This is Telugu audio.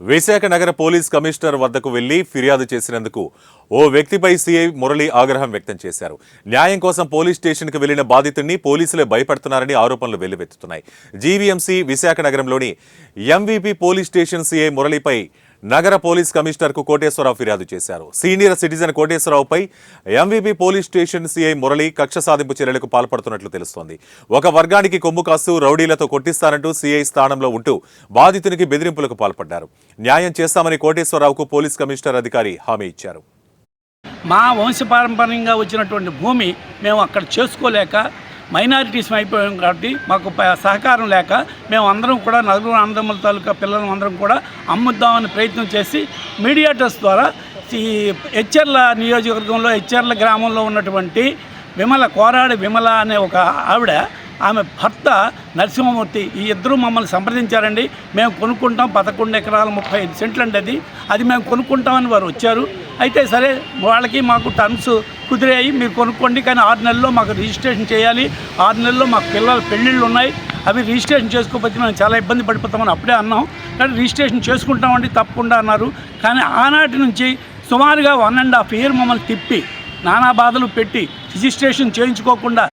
విశాఖ నగర పోలీస్ కమిషనర్ వద్దకు వెళ్లి ఫిర్యాదు చేసినందుకు ఓ వ్యక్తిపై సీఐ మురళి ఆగ్రహం వ్యక్తం చేశారు. న్యాయం కోసం పోలీస్ స్టేషన్కు వెళ్లిన బాధితుడిని పోలీసులే భయపడుతున్నారని ఆరోపణలు వెల్లువెత్తుతున్నాయి. జీవీఎంసీ విశాఖ నగరంలోని ఎంవీపీ పోలీస్ స్టేషన్ సీఐ మురళిపై నగర పోలీస్ కమిషనర్కు కోటేశ్వరరావు ఫిర్యాదు చేశారు. సీనియర్ సిటిజన్ కోటేశ్వరరావుపై MVP police station CI Murali కక్ష సాధింపు చర్యలకు పాల్పడుతున్నట్లు తెలుస్తోంది. ఒక వర్గానికి కొమ్ము కాస్తూ రౌడీలతో కొట్టిస్తానంటూ సీఐ స్థానంలో ఉంటూ బాధితునికి బెదిరింపులకు పాల్పడ్డారు. న్యాయం చేస్తామని కోటేశ్వరరావుకు పోలీస్ కమిషనర్ అధికారి హామీ ఇచ్చారు. మా వంశపారంపర్యంగా వచ్చినటువంటి భూమి మేము అక్కడ చేసుకోలేక మైనారిటీస్ అయిపోయాం కాబట్టి మాకు సహకారం లేక మేము అందరం కూడా నలుగురు అన్నదమ్ముల తాలూకా పిల్లలు అందరం కూడా అమ్ముద్దామని ప్రయత్నం చేసి మీడియేటర్స్ ద్వారా ఈ ఎచ్చెర్ల నియోజకవర్గంలో ఎచ్చెర్ల గ్రామంలో ఉన్నటువంటి కోరాడి విమల అనే ఒక ఆవిడ, ఆమె భర్త నరసింహమూర్తి, ఈ ఇద్దరు మమ్మల్ని సంప్రదించారండి. మేము కొనుక్కుంటాం, 11 ఎకరాల 35 సెంట్లు అండి అది మేము కొనుక్కుంటామని వారు వచ్చారు. అయితే సరే, వాళ్ళకి మాకు టర్మ్స్ కుదిరాయి, మీరు కొనుక్కోండి, కానీ 6 నెలల్లో మాకు రిజిస్ట్రేషన్ చేయాలి, 6 నెలల్లో మాకు పిల్లల పెళ్ళిళ్ళు ఉన్నాయి, అవి రిజిస్ట్రేషన్ చేసుకోకపోతే మేము చాలా ఇబ్బంది పడిపోతామని అప్పుడే అన్నాం. కానీ రిజిస్ట్రేషన్ చేసుకుంటామండి తప్పకుండా అన్నారు. కానీ ఆనాటి నుంచి సుమారుగా 1.5 year మమ్మల్ని తిప్పి నానా బాధలు పెట్టి రిజిస్ట్రేషన్ చేయించుకోకుండా